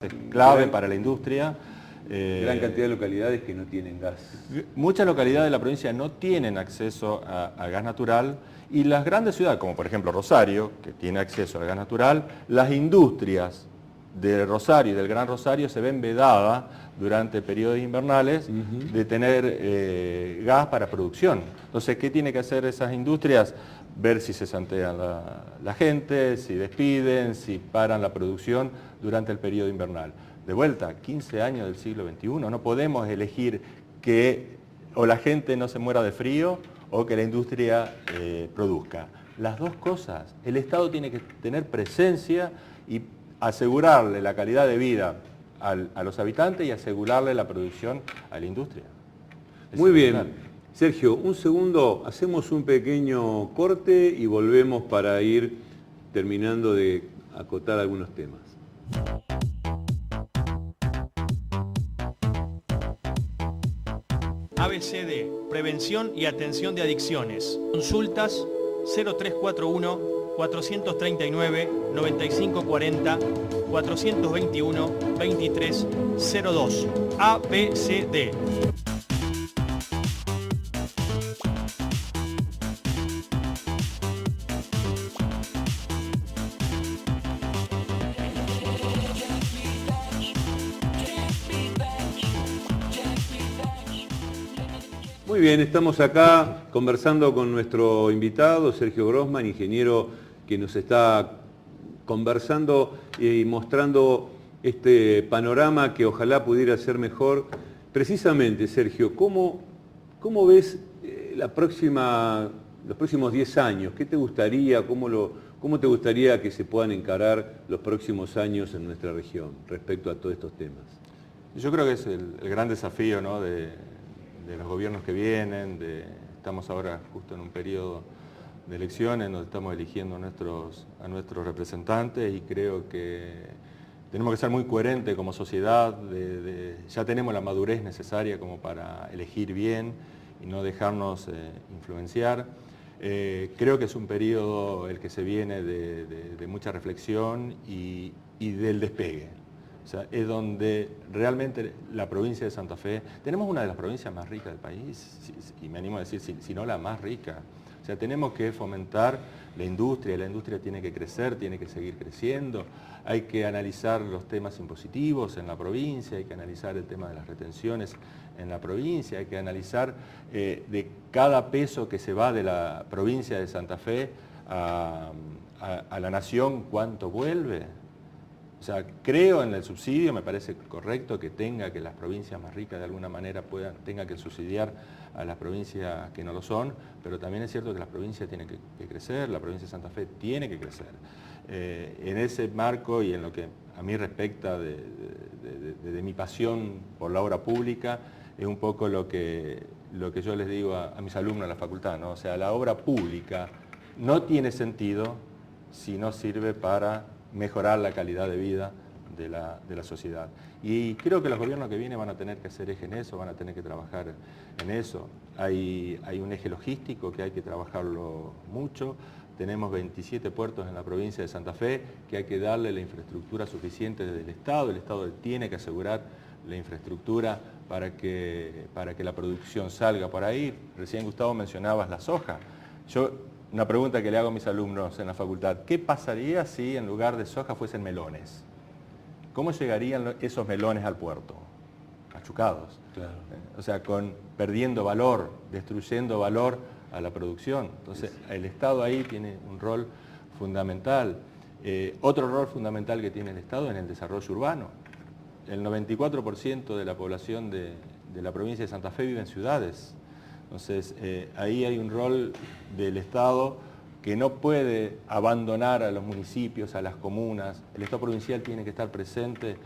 es clave para la industria. Gran cantidad de localidades que no tienen gas. Muchas localidades de la provincia no tienen acceso a gas natural y las grandes ciudades, como por ejemplo Rosario, que tiene acceso al gas natural, las industrias de Rosario y del Gran Rosario se ven vedadas durante periodos invernales de tener gas para producción. Entonces, ¿qué tiene que hacer esas industrias? Ver si se santean la gente, si despiden, si paran la producción durante el periodo invernal. De vuelta, 15 años del siglo XXI, no podemos elegir que o la gente no se muera de frío o que la industria produzca. Las dos cosas. El Estado tiene que tener presencia y asegurarle la calidad de vida a los habitantes y asegurarle la producción a la industria. Muy bien. Sergio, un segundo, hacemos un pequeño corte y volvemos para ir terminando de acotar algunos temas. ABCD, Prevención y Atención de Adicciones. Consultas 0341 439 9540 421 2302. ABCD. Muy bien, estamos acá conversando con nuestro invitado, Sergio Grossman, ingeniero que nos está conversando y mostrando este panorama que ojalá pudiera ser mejor. Precisamente, Sergio, ¿cómo ves los próximos 10 años? ¿Qué te gustaría, cómo te gustaría que se puedan encarar los próximos años en nuestra región respecto a todos estos temas? Yo creo que es el gran desafío, ¿no?, de los gobiernos que vienen. Estamos ahora justo en un periodo de elecciones donde estamos eligiendo a nuestros representantes y creo que tenemos que ser muy coherentes como sociedad. Ya tenemos la madurez necesaria como para elegir bien y no dejarnos influenciar. Creo que es un periodo el que se viene de mucha reflexión y del despegue. O sea, es donde realmente la provincia de Santa Fe, tenemos una de las provincias más ricas del país, y me animo a decir, si no la más rica. O sea, tenemos que fomentar la industria tiene que crecer, tiene que seguir creciendo, hay que analizar los temas impositivos en la provincia, hay que analizar el tema de las retenciones en la provincia, hay que analizar de cada peso que se va de la provincia de Santa Fe a la nación, cuánto vuelve. O sea, creo en el subsidio, me parece correcto que las provincias más ricas de alguna manera tengan que subsidiar a las provincias que no lo son, pero también es cierto que las provincias tienen que crecer, la provincia de Santa Fe tiene que crecer. En ese marco y en lo que a mí respecta de mi pasión por la obra pública, es un poco lo que yo les digo a mis alumnos en la facultad, ¿no? O sea, la obra pública no tiene sentido si no sirve para mejorar la calidad de vida de la sociedad. Y creo que los gobiernos que vienen van a tener que hacer eje en eso, van a tener que trabajar en eso. Hay un eje logístico que hay que trabajarlo mucho. Tenemos 27 puertos en la provincia de Santa Fe que hay que darle la infraestructura suficiente desde el Estado. El Estado tiene que asegurar la infraestructura para que la producción salga por ahí. Recién, Gustavo, mencionabas la soja. Una pregunta que le hago a mis alumnos en la facultad: ¿qué pasaría si en lugar de soja fuesen melones? ¿Cómo llegarían esos melones al puerto? Machucados. Claro. O sea, perdiendo valor, destruyendo valor a la producción. Entonces, el Estado ahí tiene un rol fundamental. Otro rol fundamental que tiene el Estado es en el desarrollo urbano. El 94% de la población de la provincia de Santa Fe vive en ciudades. Entonces, ahí hay un rol del Estado que no puede abandonar a los municipios, a las comunas. El Estado provincial tiene que estar presente,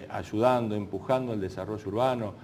ayudando, empujando el desarrollo urbano,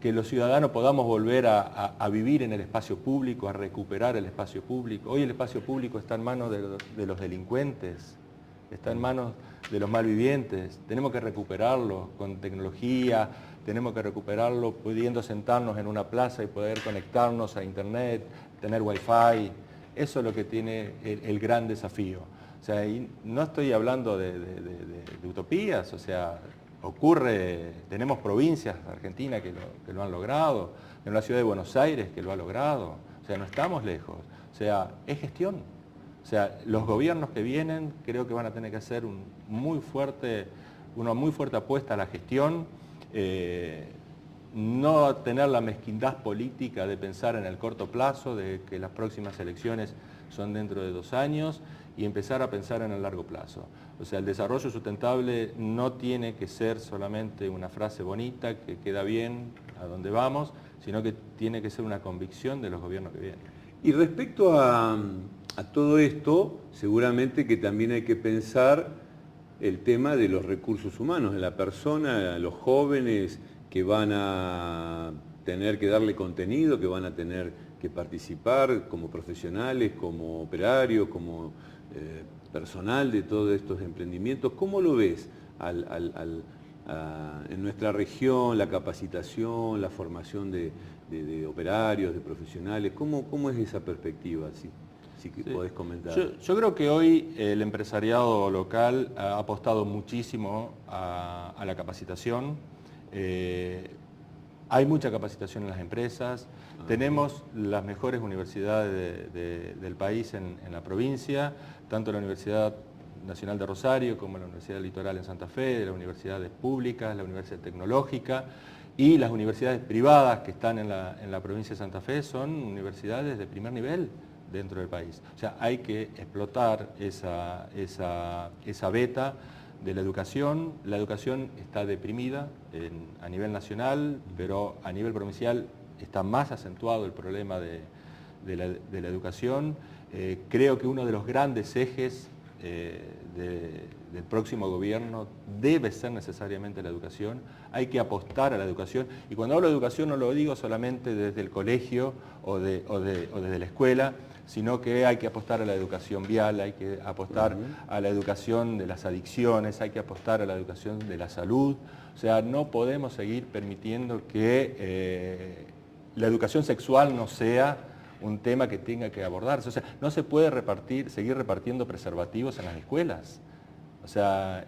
que los ciudadanos podamos volver a vivir en el espacio público, a recuperar el espacio público. Hoy el espacio público está en manos de los delincuentes, está en manos de los malvivientes. Tenemos que recuperarlo con tecnología, tenemos que recuperarlo pudiendo sentarnos en una plaza y poder conectarnos a internet, tener wifi. Eso es lo que tiene el gran desafío. O sea, y no estoy hablando de utopías, o sea, tenemos provincias de Argentina que lo han logrado, en la ciudad de Buenos Aires que lo ha logrado, o sea, no estamos lejos, o sea, es gestión. O sea, los gobiernos que vienen creo que van a tener que hacer una muy fuerte apuesta a la gestión, no tener la mezquindad política de pensar en el corto plazo, de que las próximas elecciones son dentro de 2 años, y empezar a pensar en el largo plazo. O sea, el desarrollo sustentable no tiene que ser solamente una frase bonita que queda bien a donde vamos, sino que tiene que ser una convicción de los gobiernos que vienen. Y respecto a todo esto, seguramente que también hay que pensar el tema de los recursos humanos, de la persona, los jóvenes que van a tener que darle contenido, que van a tener que participar como profesionales, como operarios, como personal de todos estos emprendimientos. ¿Cómo lo ves en nuestra región, la capacitación, la formación de operarios, de profesionales? ¿Cómo es esa perspectiva? Si podés comentar. Yo creo que hoy el empresariado local ha apostado muchísimo a la capacitación. Hay mucha capacitación en las empresas. Tenemos las mejores universidades del país en la provincia, tanto la Universidad Nacional de Rosario como la Universidad Litoral en Santa Fe, las universidades públicas, la Universidad Tecnológica, y las universidades privadas que están en la provincia de Santa Fe son universidades de primer nivel dentro del país. O sea, hay que explotar esa beta de la educación. La educación está deprimida a nivel nacional, pero a nivel provincial está más acentuado el problema de la educación. Creo que uno de los grandes ejes del próximo gobierno debe ser necesariamente la educación. Hay que apostar a la educación, y cuando hablo de educación no lo digo solamente desde el colegio o desde la escuela, sino que hay que apostar a la educación vial, hay que apostar a la educación de las adicciones, hay que apostar a la educación de la salud. O sea, no podemos seguir permitiendo que la educación sexual no sea un tema que tenga que abordarse. O sea, no se puede seguir repartiendo preservativos en las escuelas. O sea,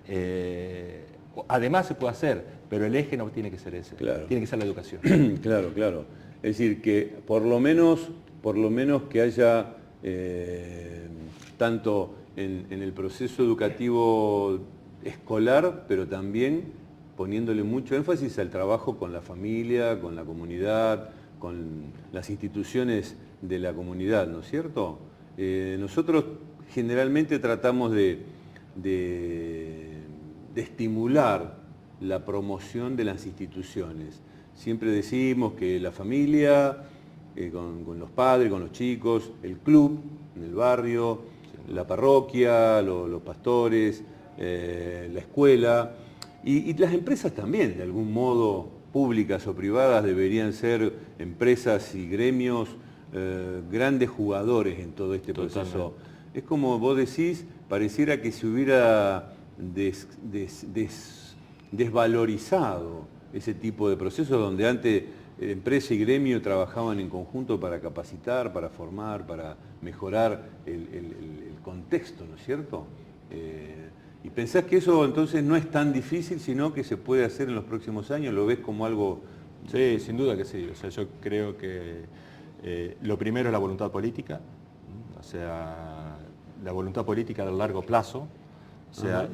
además se puede hacer, pero el eje no tiene que ser ese, claro. Tiene que ser la educación. Claro, claro. Es decir, que por lo menos que haya, tanto en el proceso educativo escolar, pero también poniéndole mucho énfasis al trabajo con la familia, con la comunidad, con las instituciones de la comunidad, ¿no es cierto? Nosotros generalmente tratamos de estimular la promoción de las instituciones. Siempre decimos que la familia, con los padres, con los chicos, el club en el barrio, la parroquia, los pastores, la escuela, y las empresas también, de algún modo, públicas o privadas, deberían ser empresas y gremios grandes jugadores en todo este proceso. Totalmente. Es como vos decís, pareciera que se hubiera desvalorizado ese tipo de procesos donde antes empresa y gremio trabajaban en conjunto para capacitar, para formar, para mejorar el contexto, ¿no es cierto? ¿Y pensás que eso entonces no es tan difícil, sino que se puede hacer en los próximos años? ¿Lo ves como algo...? Sí, sin duda que sí. O sea, yo creo que lo primero es la voluntad política, o sea, la voluntad política del largo plazo. O sea,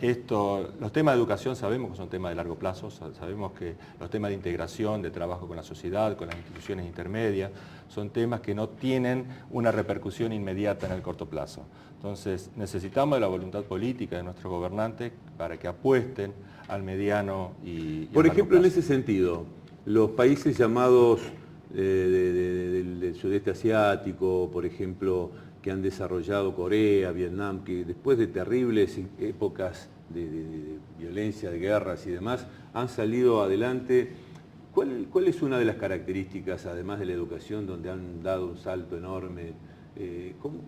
los temas de educación sabemos que son temas de largo plazo, sabemos que los temas de integración, de trabajo con la sociedad, con las instituciones intermedias, son temas que no tienen una repercusión inmediata en el corto plazo. Entonces, necesitamos de la voluntad política de nuestros gobernantes para que apuesten al mediano y Por ejemplo, largo en ese sentido, los países llamados del sudeste asiático, por ejemplo, que han desarrollado Corea, Vietnam, que después de terribles épocas de violencia, de guerras y demás, han salido adelante. ¿Cuál es una de las características, además de la educación, donde han dado un salto enorme?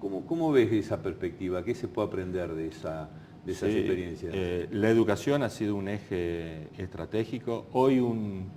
¿Cómo ves esa perspectiva? ¿Qué se puede aprender de esas experiencias? La educación ha sido un eje estratégico. Hoy un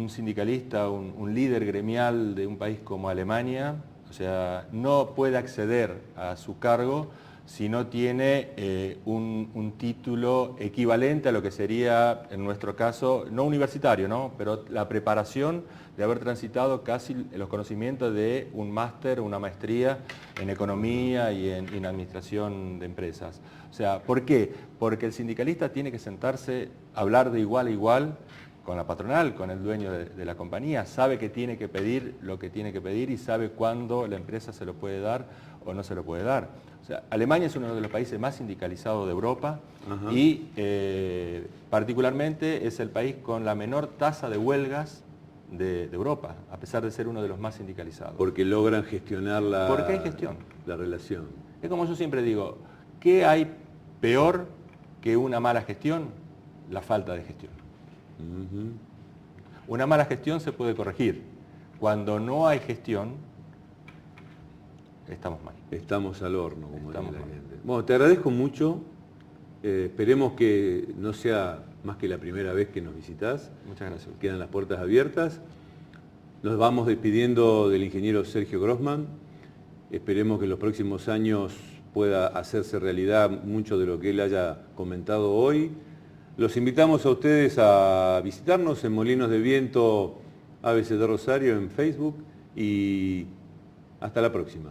sindicalista, un líder gremial de un país como Alemania, o sea, no puede acceder a su cargo si no tiene un título equivalente a lo que sería, en nuestro caso, no universitario, ¿no? Pero la preparación de haber transitado casi los conocimientos de un máster, una maestría en economía y en administración de empresas. O sea, ¿por qué? Porque el sindicalista tiene que sentarse, hablar de igual a igual con la patronal, con el dueño de la compañía, sabe que tiene que pedir lo que tiene que pedir y sabe cuándo la empresa se lo puede dar o no se lo puede dar. O sea, Alemania es uno de los países más sindicalizados de Europa. Ajá. Y particularmente es el país con la menor tasa de huelgas de Europa, a pesar de ser uno de los más sindicalizados. Porque logran gestionar Porque hay gestión. La relación. Es como yo siempre digo, ¿qué hay peor que una mala gestión? La falta de gestión. Una mala gestión se puede corregir. Cuando no hay gestión, estamos mal. Estamos al horno, como dice la gente. Bueno, te agradezco mucho. Esperemos que no sea más que la primera vez que nos visitas. Muchas gracias. Quedan las puertas abiertas. Nos vamos despidiendo del ingeniero Sergio Grossman. Esperemos que en los próximos años pueda hacerse realidad mucho de lo que él haya comentado hoy. Los invitamos a ustedes a visitarnos en Molinos de Viento ABC de Rosario en Facebook y hasta la próxima.